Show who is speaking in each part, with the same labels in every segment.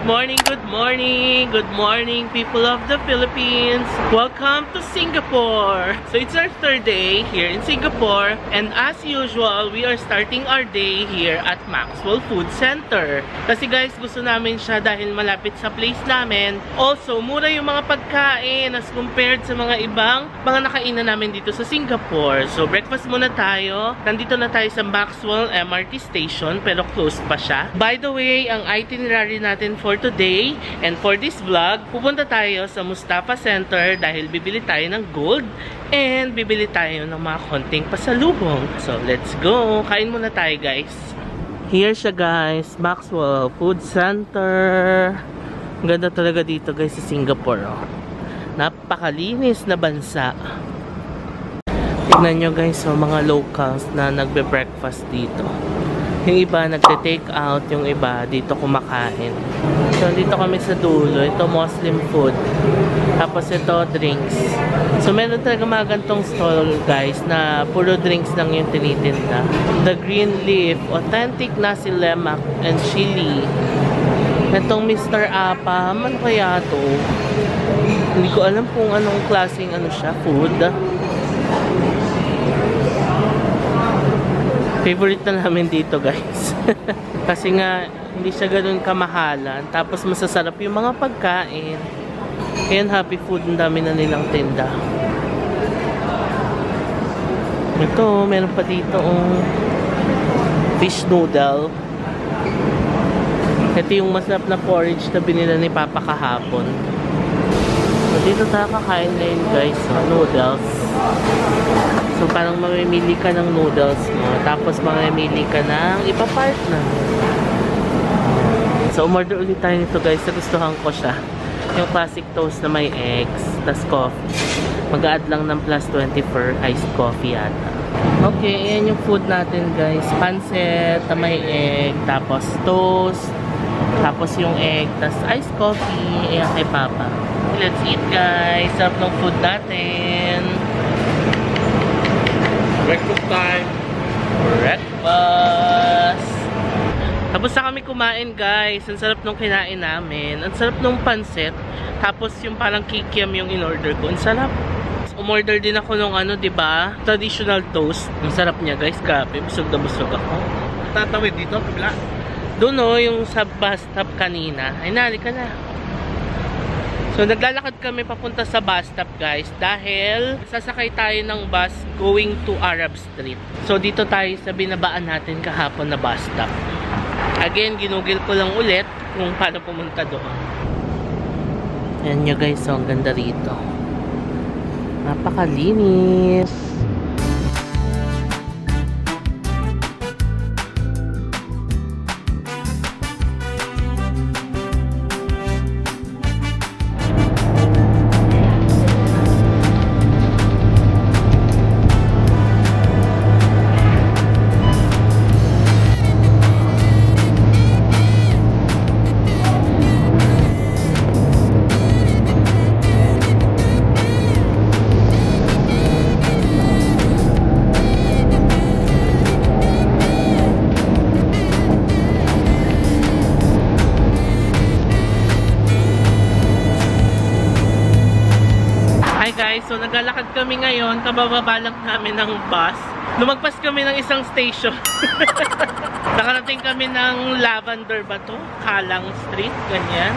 Speaker 1: Good morning, good morning, people of the Philippines. Welcome to Singapore. So it's our third day here in Singapore, and as usual, we are starting our day here at Maxwell Food Center. Kasi guys, gusto namin siya dahil malapit sa place namin. Also, mura yung mga pagkain as compared sa mga ibang mga nakainan namin dito sa Singapore. So breakfast muna tayo. Nandito na tayo sa Maxwell MRT Station, pero closed pa siya. By the way, ang itinerary natin for today and for this vlog, pupunta tayo sa Mustafa Center dahil bibili tayo ng gold and bibili tayo ng mga konting pasalubong. So let's go! Kain muna tayo guys. Here siya guys, Maxwell Food Center. Ang ganda talaga dito guys sa Singapore. Oh. Napakalinis na bansa. Tignan nyo guys, so mga locals na nagbe-breakfast dito. Yung iba nagte-take out, yung iba dito kumakain. So dito kami sa dulo, ito Muslim food. Tapos ito drinks. So meron talaga mga gantong stall guys na puro drinks lang yung tinitinda. The Green Leaf, authentic nasi lemak and chili. Itong Mr. Apa, ano kaya to? Hindi ko alam kung anong klaseng ano siya, food. Favorite na namin dito guys. Kasi nga hindi siya ganoon kamahalan. Tapos masasarap yung mga pagkain. Ayan, happy food. Ang dami na nilang tinda. Ito, meron pa dito fish noodle. Ito yung masarap na porridge na binila ni Papa kahapon. So dito tayo kakain ngayon guys. Noodles. So parang mamimili ka ng noodles mo, tapos mamimili ka ng ipa-partner. So umorder ulit tayo nito guys, nagustuhan ko siya. Yung classic toast na may eggs, tas coffee. Mag-add lang ng plus 20 for iced coffee yata. Okay, ayan yung food natin guys. Pancit na may egg, tapos toast, tapos yung egg, tas iced coffee. Ayan kay Papa. Let's eat guys. Sarap ng food natin. Breakfast time. Breakfast. Tapos na kami kumain guys. Ang sarap nung kinain namin. Ang sarap nung pancit. Tapos yung parang kikiam yung in-order ko. Ang sarap. Umorder din ako nung ano, diba? Traditional toast. Ang sarap niya guys. Grabe. Busog na busog ako. Tatawid dito. Kabila. Doon o, yung sa bus stop kanina. Ay, nari ka na. So, naglalakad kami papunta sa bus stop guys dahil sasakay tayo ng bus going to Arab Street. So, dito tayo sa binabaan natin kahapon na bus stop. Again, ginugil ko lang ulit kung paano pumunta doon. Ayan nyo guys, so ang ganda rito. Napakalinis. So, naglalakad kami ngayon, kabababa lang namin ng bus. Lumagpas kami ng isang station. Nakarating kami ng Lavender ba to? Kalang Street, ganyan.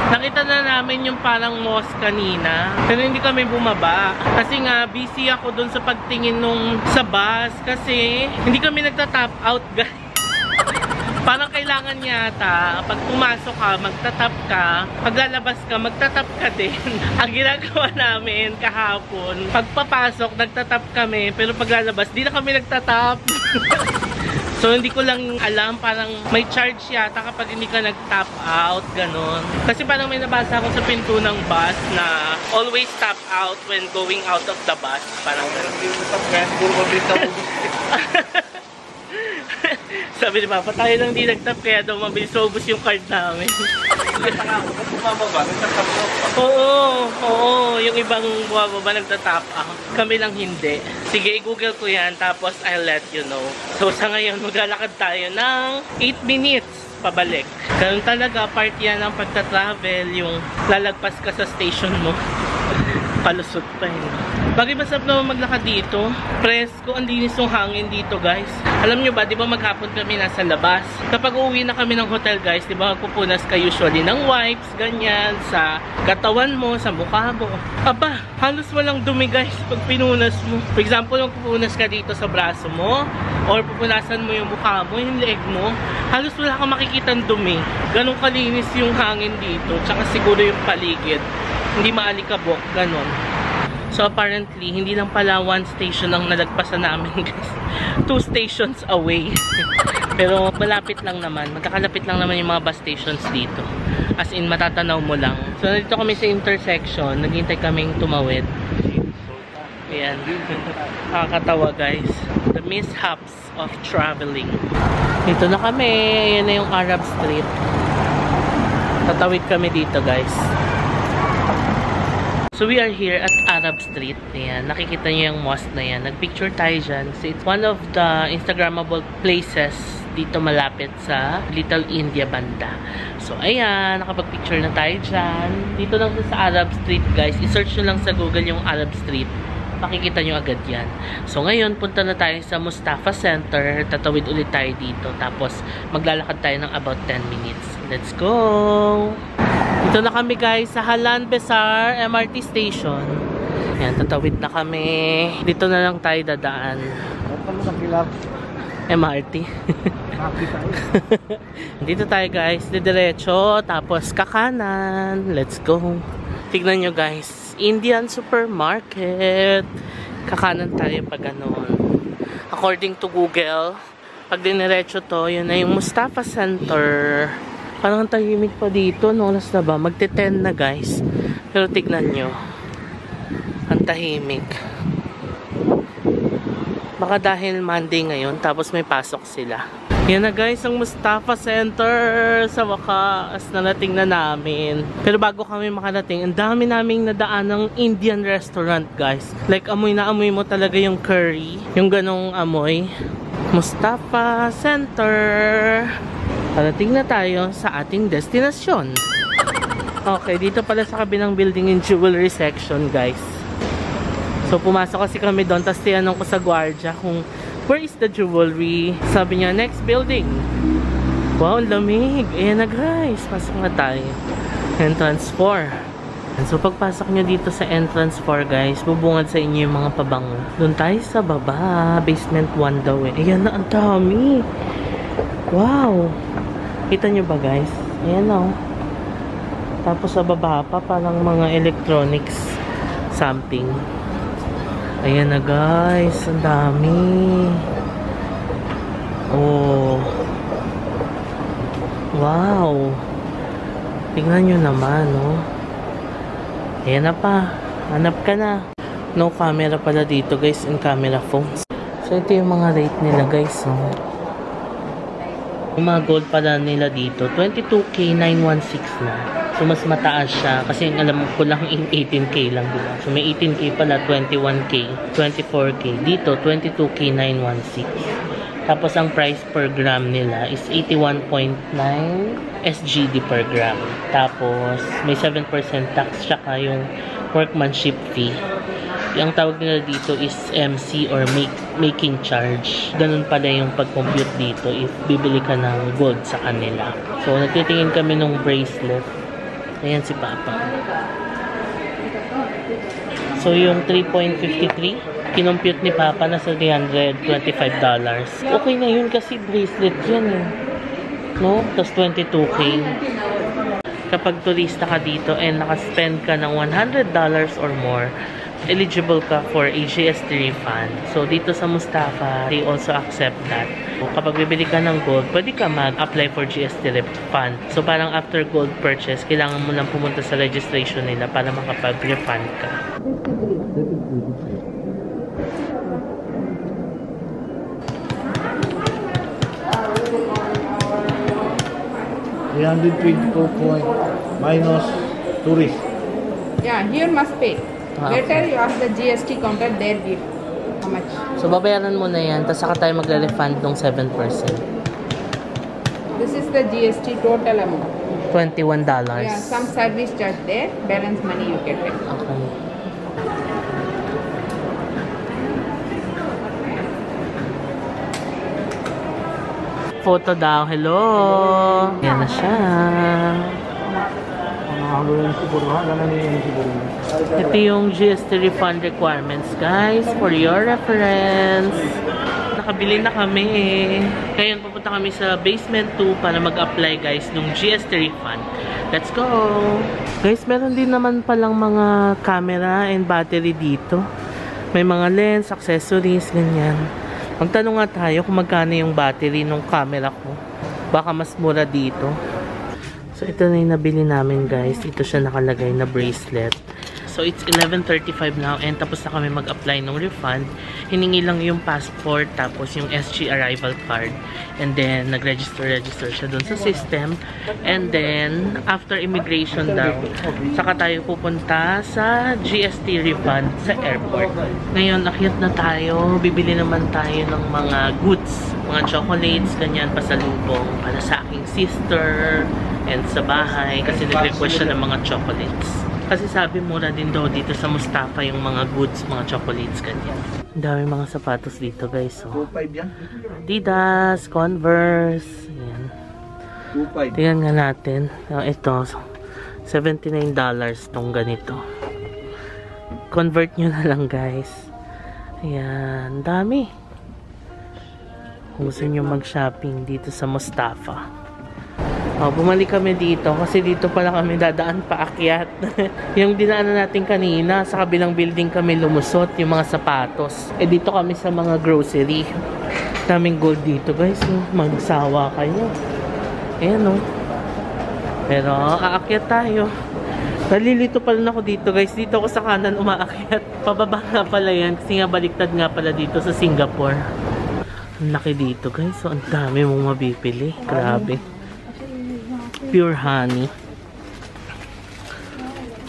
Speaker 1: Nakita na namin yung parang mosque kanina. Pero hindi kami bumaba. Kasi nga, busy ako dun sa pagtingin nung sa bus. Kasi, hindi kami nagta-tap out, guys. Parang kailangan yata, pag pumasok ka, magtatap ka. Pag lalabas ka, magtatap ka din. Ang ginagawa namin kahapon, pag papasok, nagtatap kami. Pero pag lalabas, di na kami nagtatap. So, hindi ko lang alam, parang may charge yata kapag hindi ka nag-tap out, ganun. Kasi parang may nabasa ako sa pinto ng bus na always tap out when going out of the bus. Parang sabi ni Papa, tayo lang di nag-tap kaya daw mabilis maubos yung card namin. Oo, yung ibang bumababa nagtatap out. Kami lang hindi. Sige, i-google ko yan tapos I'll let you know. So sa ngayon, maglalakad tayo ng 8 minutes. pabalik. Ganun talaga, part yan ng pagta-travel, yung lalagpas ka sa station mo. Palusot pa yun. Bagay masarap naman maglakad dito. Presko, ang linis ng hangin dito, guys. Alam nyo ba, di ba maghapon kami nasa labas? Kapag uuwi na kami ng hotel, guys, di ba magpupunas ka usually ng wipes, ganyan, sa katawan mo, sa mukha mo. Aba, halos walang dumi, guys, pag pinunas mo. For example, magpupunas ka dito sa braso mo, or pupunasan mo yung mukha mo, yung leg mo, halos wala kang makikitang dumi. Ganun kalinis yung hangin dito, tsaka siguro yung paligid. Hindi maalikabok, ganun. So apparently, hindi lang pala one station ang nalagpasan namin, guys. 2 stations away. Pero malapit lang naman. Magkakalapit lang naman yung mga bus stations dito. As in, matatanaw mo lang. So nandito kami sa intersection. Naghintay kaming tumawid. Ayan. Nakakatawa, guys. The mishaps of traveling. Dito na kami. Ayan na yung Arab Street. Tatawid kami dito, guys. So we are here at Arab Street. Ayan, nakikita niyo yung mosque na yan. Nagpicture tayo dyan. So it's one of the Instagrammable places dito malapit sa Little India banda. So ayan, nakapag-picture na tayo dyan. Dito lang sa Arab Street, guys. I-search nyo lang sa Google yung Arab Street. Makikita nyo agad yan. So ngayon, punta na tayo sa Mustafa Center. Tatawid ulit tayo dito. Tapos maglalakad tayo ng about 10 minutes. Let's go! Dito na kami, guys, sa Halan Besar MRT Station. Ayan, tatawid na kami. Dito na lang tayo dadaan. MRT. Dito tayo, guys. Diretso, tapos kakanan. Let's go. Tignan nyo, guys. Indian supermarket. Kakanan tayo pag ganun. According to Google, pag diniretso to, yun na yung Mustafa Center. Parang tahimik pa dito. No oras na ba? Magte-10 na, guys. Pero tignan nyo. Ang tahimik. Baka dahil Monday ngayon, tapos may pasok sila. Yan na, guys, ang Mustafa Center. Sa wakas, narating na namin. Pero bago kami makarating, ang dami naming nadaan ng Indian restaurant, guys. Like, amoy na amoy mo talaga yung curry. Yung ganong amoy. Mustafa Center. Parating na tayo sa ating destinasyon. Okay, dito pala sa kabilang building yung jewelry section, guys. So, pumasok kasi kami doon, tapos tinanong ko sa guardia kung where is the jewelry? Sabi niya, next building. Wow, lamig. Ayan na, guys. Pasok na tayo. Entrance 4. And so, pagpasok nyo dito sa entrance 4, guys, bubungad sa inyo yung mga pabango. Doon tayo sa baba. Basement 1 daw eh. Ayan na, ang dami. Wow. Kita nyo ba, guys? Ayan o. Tapos sa baba pa, parang mga electronics something. Ayan na, guys. Ang dami. Oh. Wow. Tingnan nyo naman, no? Ayan na pa. Hanap ka na. No camera pala dito, guys. In camera phones. So, ito yung mga rate nila, guys. Oh. Yung mga gold pala nila dito, 22K 916 na. So, mas mataas siya. Kasi alam ko lang in 18K lang, diba? So, may 18K pala, 21K, 24K. Dito, 22K 916. Tapos, ang price per gram nila is 81.9 SGD per gram. Tapos, may 7% tax, tsaka yung workmanship fee. Yung tawag nila dito is MC or making charge. Ganun pala yung pag-compute dito if bibili ka ng gold sa kanila. So, nagtitingin kami ng bracelet. Ayan si Papa. So, yung 3.53, kinompute ni Papa na sa $325. Okay na yun kasi bracelet yan eh. No? Tapos 22K. Kapag turista ka dito and nakaspend ka ng $100 or more, eligible ka for a GST refund. So, dito sa Mustafa, they also accept that. So, kapag bibili ka ng gold, pwede ka mag-apply for GST refund. So, parang after gold purchase, kailangan mo lang pumunta sa registration nila para makapag-refund ka.
Speaker 2: $324 minus tourist.
Speaker 3: Yeah, here must pay. Later you ask the GST counter, there give how much.
Speaker 1: So, babayaran mo na yan, tapos saka tayo magre-refund ng 7%.
Speaker 3: This is the GST total amount.
Speaker 1: $21.
Speaker 3: Yeah, some service charge there, balance money you get it.
Speaker 1: Okay. Photo daw. Hello. Yan na siya. Ito yung GST refund requirements, guys, for your reference. Nakabili na kami. Ngayon, pupunta kami sa basement 2 para mag-apply, guys, ng GST refund. Let's go! Guys, meron din naman palang mga camera and battery dito. May mga lens, accessories, ganyan. Magtanong nga tayo kung magkano yung battery ng camera ko. Baka mas mura dito. So, ito na yung nabili namin, guys. Ito siya nakalagay na bracelet. So, it's 11:35 now and tapos na kami mag-apply ng refund. Hiningi lang yung passport tapos yung SG arrival card. And then, nag-register siya dun sa system. And then, after immigration daw, saka tayo pupunta sa GST refund sa airport. Ngayon, akyat na tayo. Bibili naman tayo ng mga goods. Mga chocolates, ganyan, pasalubong para sa aking sister and sa bahay. Kasi nag-request siya ng mga chocolates. Kasi sabi mura din daw dito sa Mustafa yung mga goods, mga chocolates, ganyan. Ang dami mga sapatos dito, guys. So,
Speaker 2: 2.5 yan?
Speaker 1: Adidas, Converse, ayan.
Speaker 2: 2.5.
Speaker 1: Tingnan nga natin. Ito, $79 tong ganito. Convert nyo na lang, guys. Ayan, dami. Kung gusto nyo mag-shopping dito sa Mustafa. Bumalik kami dito kasi dito pala kami dadaan paakyat. Yung dinaanan natin kanina, sa kabilang building kami lumusot, yung mga sapatos. Dito kami sa mga grocery. Daming gold dito, guys. Magsawa kayo. Ayan, Pero, aakyat tayo. Nalilito pa rin ako dito, guys. Dito ako sa kanan umaakyat. Pababa nga pala yan kasi nga baliktad nga pala dito sa Singapore. Ang laki dito, guys. So, ang dami mong mabibili. Grabe. Pure honey.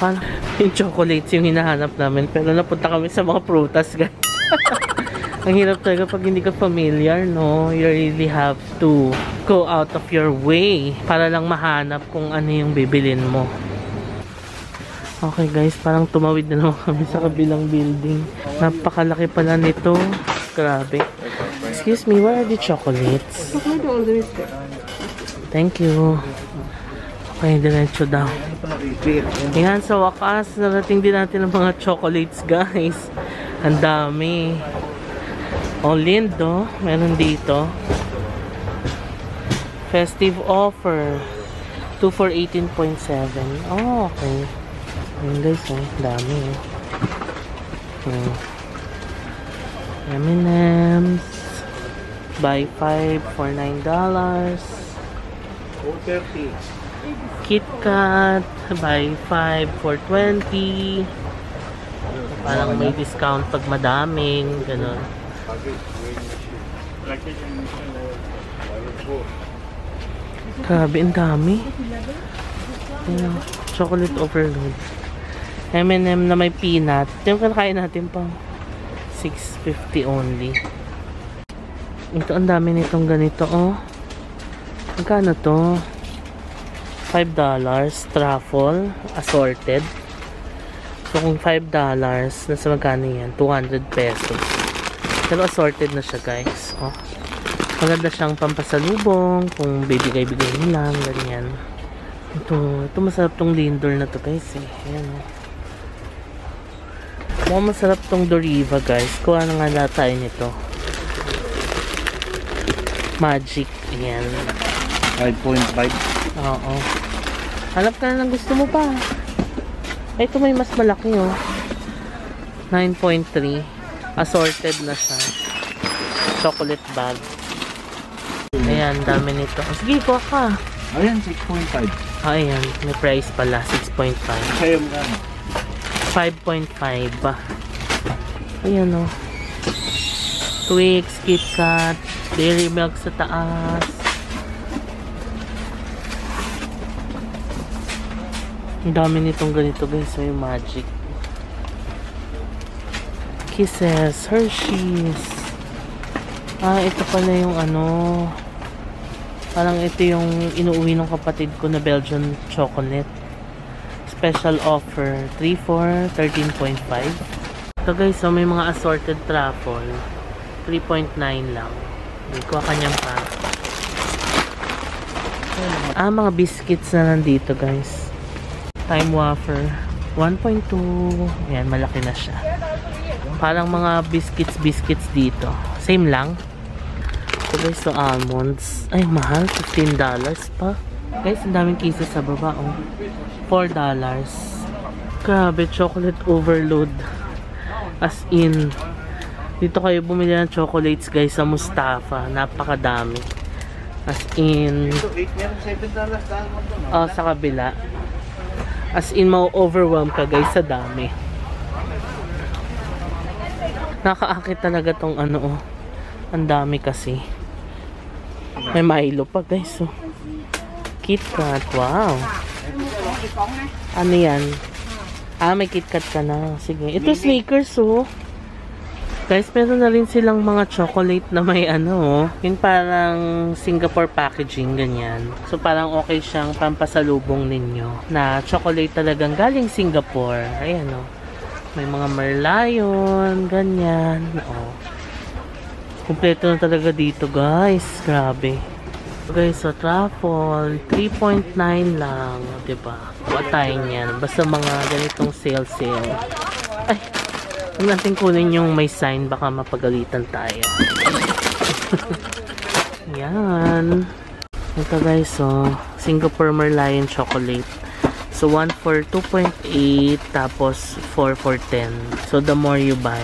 Speaker 1: Parang yung chocolates yung hinahanap namin. Pero napunta kami sa mga prutas, guys. Ang hirap talaga pag hindi ka familiar, no? You really have to go out of your way para lang mahanap kung ano yung bibilin mo. Okay, guys. Parang tumawid na naman kami sa kabilang building. Napakalaki pala nito. Grabe. Excuse me, where are the chocolates?
Speaker 3: Chocolate always there.
Speaker 1: Thank you. Okay, diretso daw. Ayan, sa wakas, narating din natin ang mga chocolates, guys. Ang dami. Lindo, meron dito. Festive offer. 2 for 18.7. Oh, okay. Ayan, guys, dami. M&M's. Buy 5 for $9.
Speaker 2: 2.30.
Speaker 1: KitKat, buy 5 for $20. Parang may discount pag madaming, gano'n. Grabe, ang dami. Ayan, chocolate overload. M&M na may peanut. Yung kinakain natin pang $6.50 only. Ito, ang dami nitong ganito, Magkano to? $5. Truffle. Assorted. So, kung $5, nasa magkano yan? 200 pesos. Pero assorted na siya, guys. Maganda siyang pampasalubong. Kung bibigay-bigay mo lang. Ganyan. Ito masarap tong Lindor na to, guys. Ayan, Mukhang masarap tong Doriva, guys. Kuha na nga lahat tayo nito. Magic. Ayan.
Speaker 2: 5.5.
Speaker 1: Oo. Hanap ka na ng gusto mo pa. Ito may mas malaki, 9.3. Assorted na siya. Chocolate bag. Ayan, dami nito. Sige, kuha ka.
Speaker 2: Ayan, 6.5.
Speaker 1: Ayan, may price pala. 6.5.
Speaker 2: Sa'yo mo na.
Speaker 1: 5.5 ba? Ayan, Twix, KitKat, Dairy Milk sa taas. Ang dami nitong ganito, guys. May Magic. Kisses, Hershey's. Ito pala yung Parang ito yung inuuwi ng kapatid ko na Belgian chocolate. Special offer, 3 for 13.5. Ito guys, so may mga assorted truffle. 3.9 lang. Kuha kanyang pa. Mga biscuits na nandito guys. Time wafer, 1.2. Ayan, malaki na siya. Parang mga biscuits dito. Same lang. So guys, so almonds. Ay, mahal. $15 pa. Guys, ang daming kisses sa baba. Oh. $4. Grabe, chocolate overload. As in, dito kayo bumili ng chocolates guys sa Mustafa. Napakadami. As in, sa kabila. As in, ma-overwhelm ka guys sa dami. Nakaakit talaga tong ano, oh. Ang dami kasi. May Milo pa guys, oh. KitKat, wow. Ano yan? May KitKat ka na. Sige. Ito Snickers, oh. Guys, meron na rin silang mga chocolate na may ano, yung parang Singapore packaging, ganyan. So, parang okay siyang pampasalubong ninyo na chocolate talagang galing Singapore. Ayan, oh. May mga Merlion, ganyan. Oh. Kompleto na talaga dito, guys. Grabe. Guys, so truffle, 3.9 lang, diba? Patayin yan. Basta mga ganitong sale. Ay, huwag natin kunin yung may sign, baka mapagalitan tayo. Yan. Ito guys, so Singapore Merlion chocolate. So 1 for 2.8, tapos 4 for 10. So the more you buy,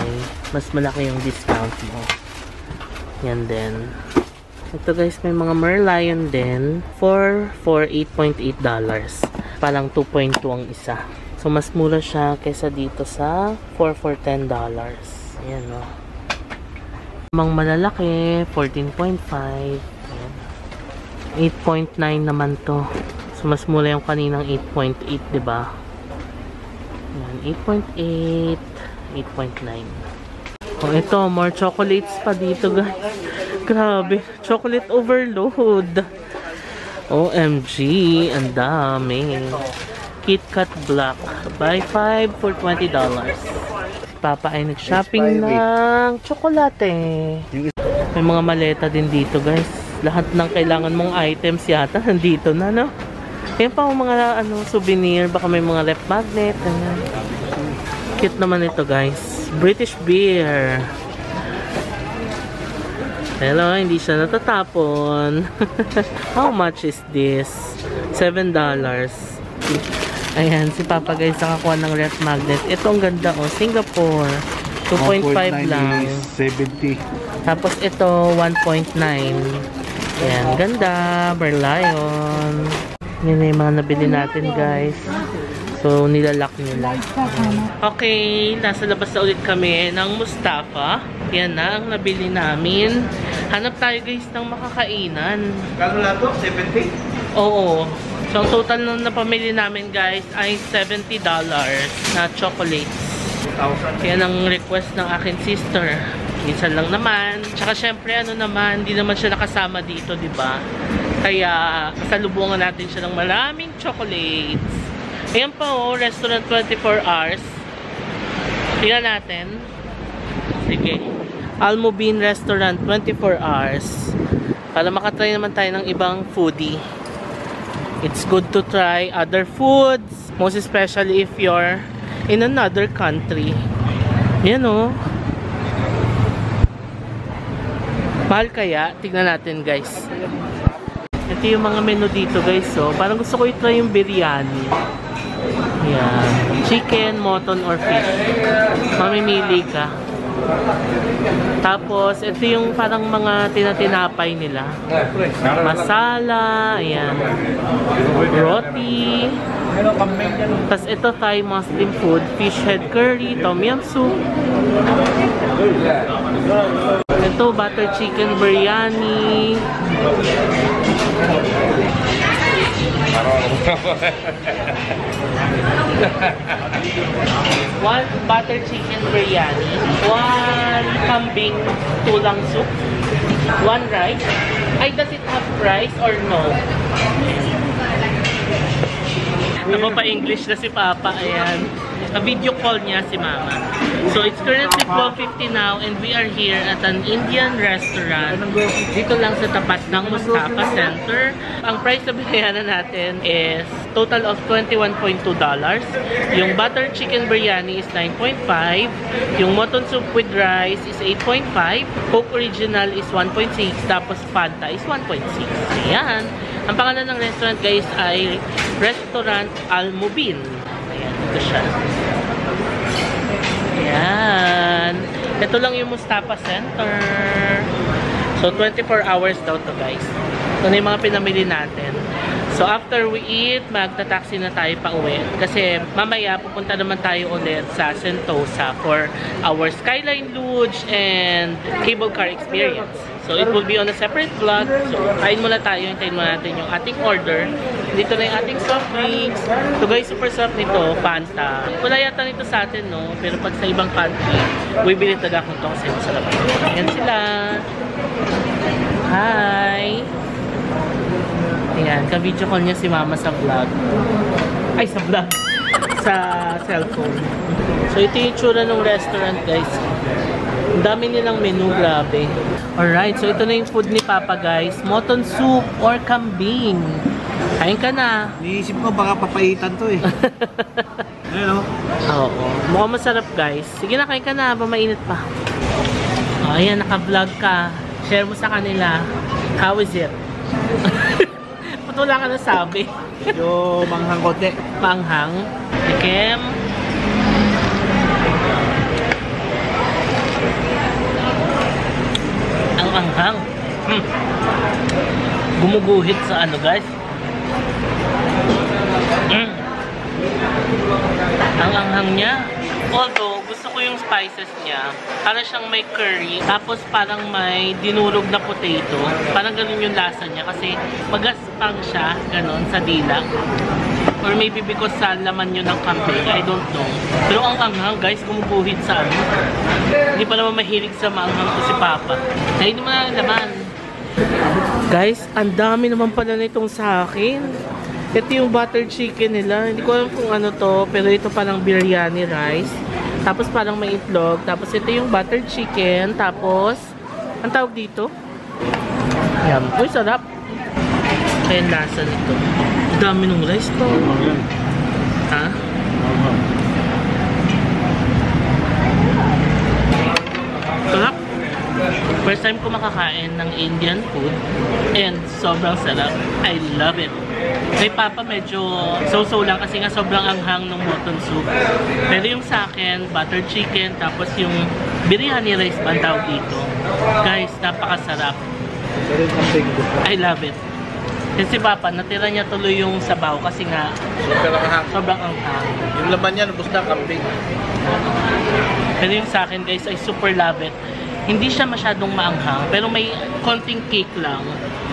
Speaker 1: mas malaki yung discount mo. Yan din. Ito guys, may mga Merlion din. 4 for $8.8. Parang 2.2 ang isa. So, mas mura siya kaysa dito sa 4 for $10. Ayan, o. Mang malalaki, 14.5. Ayan. 8.9 naman to. So, mas mura yung kaninang 8.8, diba? Ayan, 8.8, 8.9. Oh, ito, more chocolates pa dito, guys. Grabe, chocolate overload. OMG, ang dami. KitKat Black. Buy 5 for $20. Papa ay nag-shopping ng tsokolate. May mga maleta din dito, guys. Lahat ng kailangan mong items yata nandito na, no? Yan pa mga souvenir. Baka may mga rep magnet. Ganyan. Cute naman ito, guys. British beer. Hello, hindi siya natatapon. How much is this? $7. Ayan, si Papa guys nakakuha ng ref magnet. Ito ang ganda, oh. Singapore. 2.5 lang.
Speaker 2: 70.
Speaker 1: Tapos ito, 1.9. Ayan, ganda. Merlion. Yan na yung mga nabili natin, guys. So, nilalak nila. Okay, nasa labas na ulit kami ng Mustafa. Yan na ang nabili namin. Hanap tayo guys ng makakainan.
Speaker 2: Kano na to? 70?
Speaker 1: Oo. So, ang total na napamili namin guys ay $70 na chocolates. Yan ang request ng akin sister. Minsan lang naman. Tsaka syempre hindi naman siya nakasama dito, diba? Kaya, kasalubungan natin siya ng maraming chocolates. Ayan pa, oh, restaurant 24 hours. Tingnan natin. Sige. Almubin Restaurant 24 hours. Para makatry naman tayo ng ibang foodie. It's good to try other foods. Most especially if you're in another country. Yan, oh. Mahal kaya? Tingnan natin, guys. Ito yung mga menu dito, guys. So, parang gusto ko i-try yung biryani. Yan. Chicken, mutton, or fish. Mamimili ka. Tapos, ito yung parang mga tinatinapay nila. Masala. Ayan. Roti. Tapos, ito Thai Muslim food. Fish head curry. Tom yum soup. Ito, butter chicken biryani. One butter chicken biryani, one kambing tulang soup, one rice, Ay, does it have price or no? Ako pa English na si Papa, ayan. A-video call niya si Mama. So, it's currently 12:50 now and we are here at an Indian restaurant. Dito lang sa tapat ng Mustafa Center. Ang price na binayaran natin is total of $21.2. Yung butter chicken biryani is 9.5. Yung mutton soup with rice is 8.5. Coke original is 1.6. Tapos Fanta is 1.6. Ayan. Ang pangalan ng restaurant guys ay Restaurant Al Mubin. Ayan, ito siya. Ayan. Ito lang yung Mustafa Center. So, 24 hours daw to guys. Ito na yung mga pinamili natin. So, after we eat, magta-taxi na tayo pa uwi. Kasi mamaya, pupunta naman tayo ulit sa Sentosa for our Skyline Lodge and cable car experience. So, it will be on a separate vlog. So, kain muna tayo. Hintayin muna natin yung ating order. Dito na yung ating soft drinks. So, guys, super sarap nito. Fanta. Wala yata nito sa atin, no? Pero pag sa ibang country, bibili talaga akong ito kasi masarap. Ayan sila. Hi! Ayan, ka-video call niya si Mama sa vlog. Ay, sa vlog. Sa cellphone. So, ito yung tsura ng restaurant, guys. Ang dami nilang menu, grabe. Alright, so ito na yung food ni Papa, guys. Mutton soup or kambing. Kain ka na.
Speaker 2: Niisip ko baka papaitan to eh. Ayun o.
Speaker 1: Oo. Mukhang masarap, guys. Sige na, kain ka na. Mainit pa. O, ayan, naka-vlog ka. Share mo sa kanila. How is it? Wala ka na sabi.
Speaker 2: Medyo manghang konti.
Speaker 1: Manghang. Tikim. Ang anghang. Gumuguhit sa ano guys. Ang anghang niya. Although, gusto ko yung spices niya. Para siyang may curry. Tapos parang may dinurog na potato. Parang ganun yung lasa niya. Kasi magaspang siya. Ganun, sa dila. Or maybe because sa laman yun ng kambing. I don't know. Pero ang anghang, guys, gumuguhit sa ano. Hindi pa naman mahilig sa maanghang ko si Papa. Kainin mo na ang laman. Guys, ang dami naman pala nitong sa akin. Ito yung butter chicken nila. Hindi ko alam kung ano to. Pero ito parang biryani rice. Tapos parang may itlog. Tapos ito yung butter chicken. Tapos, ang tawag dito? Ayan. Uy, sarap. Kaya yung lasa nito. Ang dami ng rice to. Ha? Sarap. First time ko makakain ng Indian food. And sobrang sarap. I love it. Kay Papa medyo so-so lang kasi nga sobrang anghang ng mutton soup. Pero yung sa akin, butter chicken, tapos yung biryani rice ba ang tawag dito. Guys, napakasarap. I love it. Kasi si Papa, natira niya tuloy yung sabaw kasi nga sobrang anghang.
Speaker 2: Yung laman niya, nabos na kambing.
Speaker 1: Pero yung sa akin guys, I super love it. Hindi siya masyadong maanghang, pero may konting cake lang.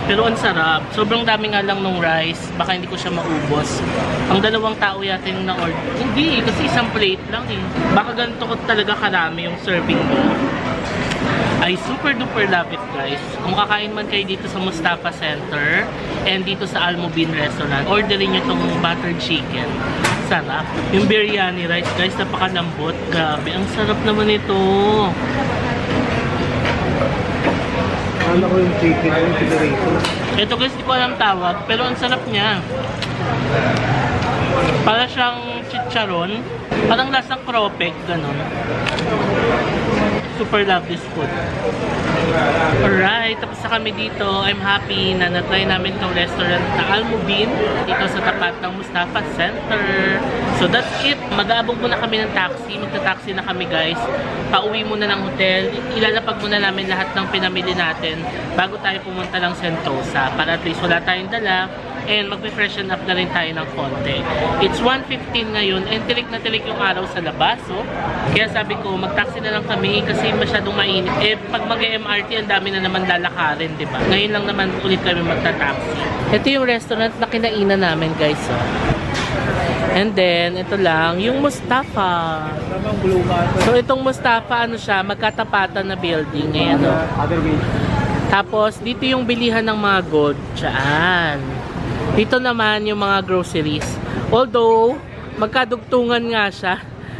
Speaker 1: Pero ang sarap. Sobrang dami nga lang nung rice. Baka hindi ko siya maubos. Ang dalawang tao yata yung na-order. Hindi, kasi isang plate lang eh. Baka ganito ko talaga karami yung serving mo. I super duper love it guys. Kung kakain man kayo dito sa Mustafa Center and dito sa Al Mubin Restaurant, orderin nyo itong butter chicken. Sarap. Yung biryani rice guys, napakalambot. Grabe, ang sarap naman ito.
Speaker 2: Ano ko yung chicken, yung federation?
Speaker 1: Ito guys, di ko alam tawag, pero ang sarap niya. Para siyang chicharon. Parang lasang cropek, ganun. Super love this food. Alright, tapos na kami dito. I'm happy na na-try namin itong restaurant na Al Mubin dito sa tapat ng Mustafa Center. So that's it. Mag-aabog muna kami ng taxi. Magta-taxi na kami guys. Pauwi muna ng hotel. Ilalapag muna namin lahat ng pinamili natin bago tayo pumunta ng Sentosa. Para at least wala tayong dala. And magpe-freshen up na rin tayo ng konti. It's 1:15 ngayon and tirik na tirik yung araw sa labas. So, kaya sabi ko, mag-taxi na lang kami kasi masyadong mainit. Eh, pag mag-MRT, ang dami na naman lalakarin, di ba? Ngayon lang naman ulit kami magta-taxi. Ito yung restaurant na kinainan namin, guys. So. And then, ito lang, yung Mustafa. So, itong Mustafa, ano siya, magkatapatan na building. Ayan, Tapos, dito yung bilihan ng mga gold. Diyan. Dito naman yung mga groceries. Although, magkadugtungan nga siya.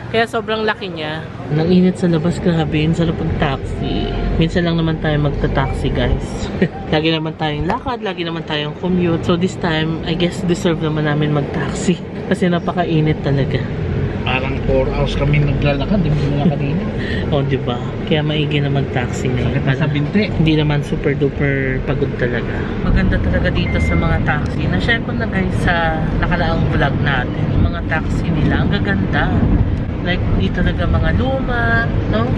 Speaker 1: Kaya sobrang laki niya. Nang init sa labas, grabe. Yun sa taxi. Minsan lang naman tayo magta-taxi, guys. Lagi naman tayong lakad. Lagi naman tayong commute. So this time, I guess deserve naman namin mag-taxi. Kasi napaka-init talaga.
Speaker 2: Parang 4 hours kami naglalakad. Hindi mo na kanina.
Speaker 1: O, diba? Kaya maigi na mag-taxi ngayon.
Speaker 2: Sakit na sa binti.
Speaker 1: Hindi naman super duper pagod talaga. Maganda talaga dito sa mga taxi. Na-share ko na guys sa nakalaang vlog natin. Yung mga taxi nila, ang gaganda. Like, di talaga mga luma, no?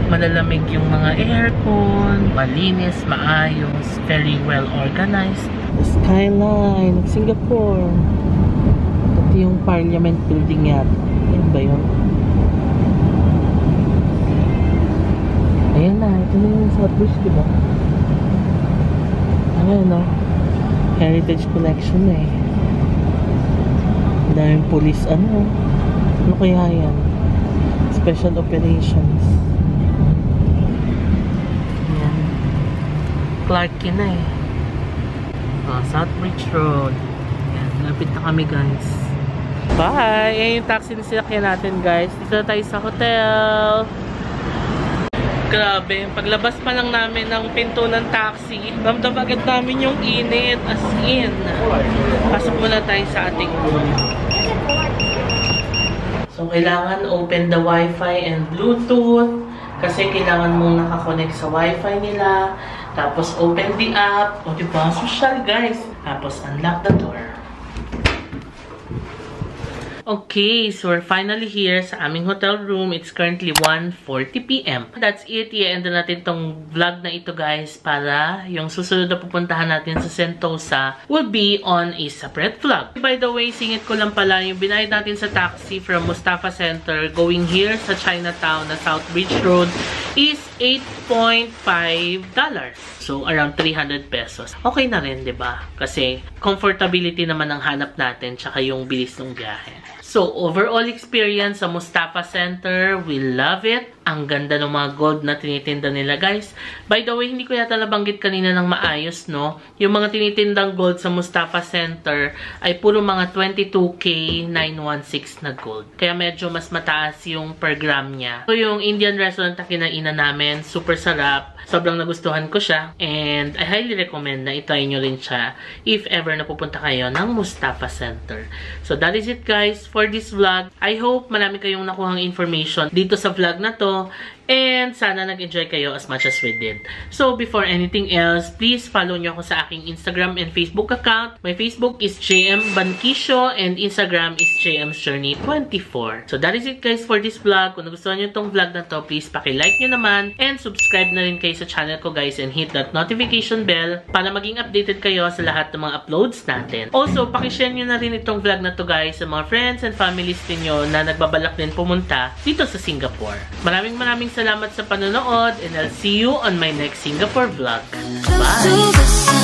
Speaker 1: Malalamig yung mga aircon, malinis, maayos, very well organized. The skyline of Singapore. Ito yung Parliament building yata. Ayan ba yun? Ayan na, ito na yung South Bridge, diba? Ayan, no? Heritage Collection eh. Daming police, ano kaya yan? Special operations. Ayan. Clarke na eh. South Bridge Road. Ayan, lapit na kami guys. Bye! Ayan yung taxi na sinakyan natin guys. Dito na tayo sa hotel. Grabe, paglabas pa lang namin ng pinto ng taxi, ramdam agad namin yung init, as in. Pasok muna tayo sa ating room. So, kailangan open the Wi-Fi and Bluetooth kasi kailangan mong nakakonect sa Wi-Fi nila. Tapos, open the app. O, diba? Social, guys. Tapos, unlock the door. Okay, so we're finally here sa aming hotel room. It's currently 1:40 PM. That's it. I-end na natin tong vlog na ito, guys, para yung susunod na pupuntahan natin sa Sentosa will be on a separate vlog. By the way, singit ko lang pala, yung binayad natin sa taxi from Mustafa Center going here sa Chinatown na South Bridge Road is $8.5. So, around 300 pesos. Okay na rin, diba? Kasi, comfortability naman ang hanap natin, tsaka yung bilis ng biyahe. So, overall experience sa Mustafa Center, we love it. Ang ganda ng mga gold na tinitinda nila, guys. By the way, hindi ko yata nabanggit kanina ng maayos, no? Yung mga tinitindang gold sa Mustafa Center ay puro mga 22K 916 na gold. Kaya medyo mas mataas yung per gram niya. So, yung Indian restaurant na kinainan namin, super sarap. Sobrang nagustuhan ko siya. And I highly recommend na itry nyo rin siya if ever napupunta kayo ng Mustafa Center. So, that is it, guys, for this vlog. I hope marami kayong nakuhang information dito sa vlog na to. And sana nag-enjoy kayo as much as we did. So, before anything else, please follow nyo ako sa aking Instagram and Facebook account. My Facebook is JM Banquisio and Instagram is JMsJourney24. So, that is it, guys, for this vlog. Kung nagustuhan nyo itong vlog na to, please paki-like nyo naman and subscribe na rin kayo sa channel ko, guys, and hit that notification bell para maging updated kayo sa lahat ng mga uploads natin. Also, paki-share nyo na rin itong vlog na to, guys, sa mga friends and families niyo na nagbabalak din pumunta dito sa Singapore. Maraming salamat sa panonood and I'll see you on my next Singapore vlog. Bye!